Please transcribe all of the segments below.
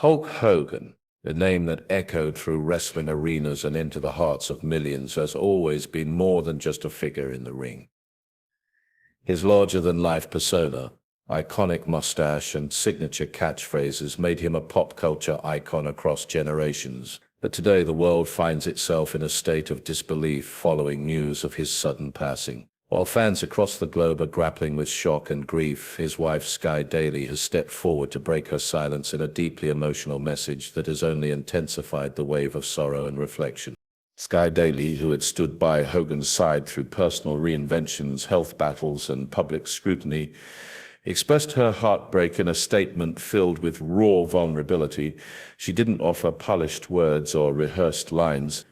Hulk Hogan, a name that echoed through wrestling arenas and into the hearts of millions, has always been more than just a figure in the ring. His larger-than-life persona, iconic mustache, and signature catchphrases made him a pop culture icon across generations. But today the world finds itself in a state of disbelief following news of his sudden passing. While fans across the globe are grappling with shock and grief, his wife Sky Daly has stepped forward to break her silence in a deeply emotional message that has only intensified the wave of sorrow and reflection. Sky Daly, who had stood by Hogan's side through personal reinventions, health battles, and public scrutiny, expressed her heartbreak in a statement filled with raw vulnerability. She didn't offer polished words or rehearsed lines.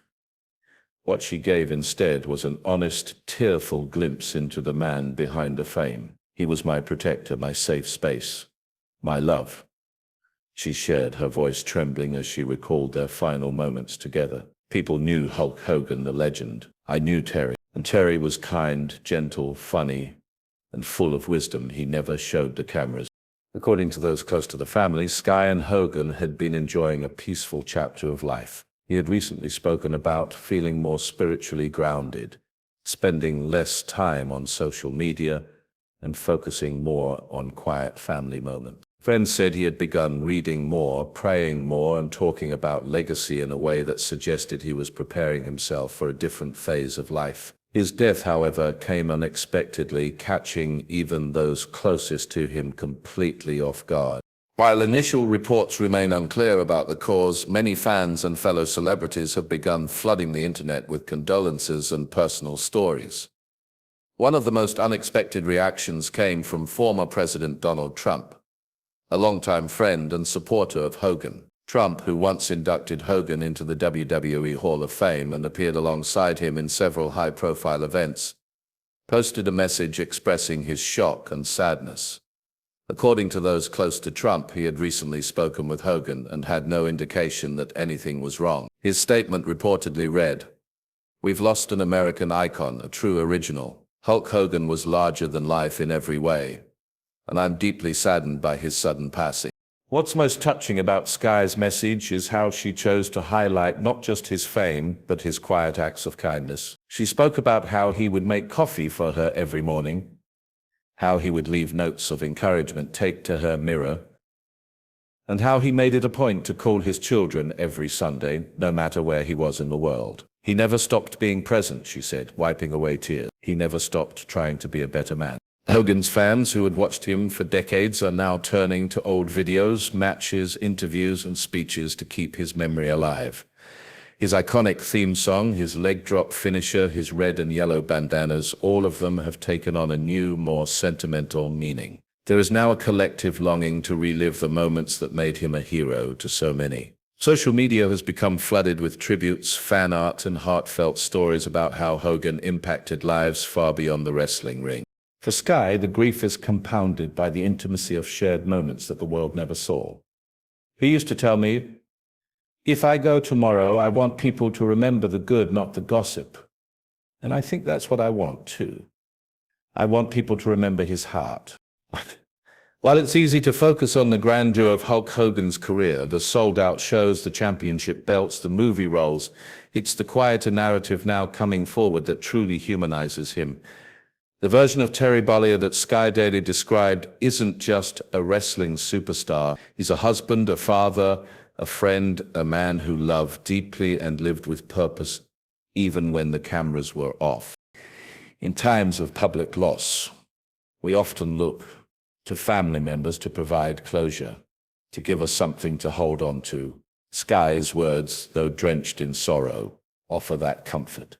What she gave instead was an honest, tearful glimpse into the man behind the fame. He was my protector, my safe space, my love. She shared, her voice trembling as she recalled their final moments together. People knew Hulk Hogan, the legend. I knew Terry, and Terry was kind, gentle, funny, and full of wisdom he never showed the cameras. According to those close to the family, Sky and Hogan had been enjoying a peaceful chapter of life. He had recently spoken about feeling more spiritually grounded, spending less time on social media, and focusing more on quiet family moments. Friends said he had begun reading more, praying more, and talking about legacy in a way that suggested he was preparing himself for a different phase of life. His death, however, came unexpectedly, catching even those closest to him completely off guard. While initial reports remain unclear about the cause, many fans and fellow celebrities have begun flooding the internet with condolences and personal stories. One of the most unexpected reactions came from former President Donald Trump, a longtime friend and supporter of Hogan. Trump, who once inducted Hogan into the WWE Hall of Fame and appeared alongside him in several high-profile events, posted a message expressing his shock and sadness. According to those close to Trump, he had recently spoken with Hogan and had no indication that anything was wrong. His statement reportedly read, "We've lost an American icon, a true original. Hulk Hogan was larger than life in every way, and I'm deeply saddened by his sudden passing." What's most touching about Sky's message is how she chose to highlight not just his fame, but his quiet acts of kindness. She spoke about how he would make coffee for her every morning, how he would leave notes of encouragement taped to her mirror, and how he made it a point to call his children every Sunday, no matter where he was in the world. He never stopped being present, she said, wiping away tears. He never stopped trying to be a better man. Hogan's fans, who had watched him for decades, are now turning to old videos, matches, interviews, and speeches to keep his memory alive. His iconic theme song, his leg drop finisher, his red and yellow bandanas, all of them have taken on a new, more sentimental meaning. There is now a collective longing to relive the moments that made him a hero to so many. Social media has become flooded with tributes, fan art, and heartfelt stories about how Hogan impacted lives far beyond the wrestling ring. For Sky, the grief is compounded by the intimacy of shared moments that the world never saw. He used to tell me, "If I go tomorrow, I want people to remember the good, not the gossip." And I think that's what I want too. I want people to remember his heart. While it's easy to focus on the grandeur of Hulk Hogan's career, the sold-out shows, the championship belts, the movie roles, it's the quieter narrative now coming forward that truly humanizes him. The version of Terry Bollea that Sky Daly described isn't just a wrestling superstar. He's a husband, a father, a friend, a man who loved deeply and lived with purpose, even when the cameras were off. In times of public loss, we often look to family members to provide closure, to give us something to hold on to. Sky's words, though drenched in sorrow, offer that comfort.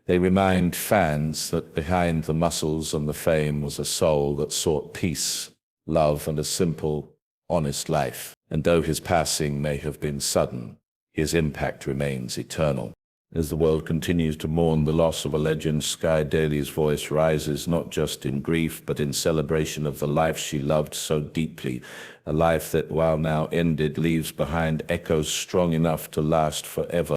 They remind fans that behind the muscles and the fame was a soul that sought peace, love, and a simple, honest life. And though his passing may have been sudden, his impact remains eternal. As the world continues to mourn the loss of a legend, Sky Daly's voice rises not just in grief, but in celebration of the life she loved so deeply, a life that, while now ended, leaves behind echoes strong enough to last forever.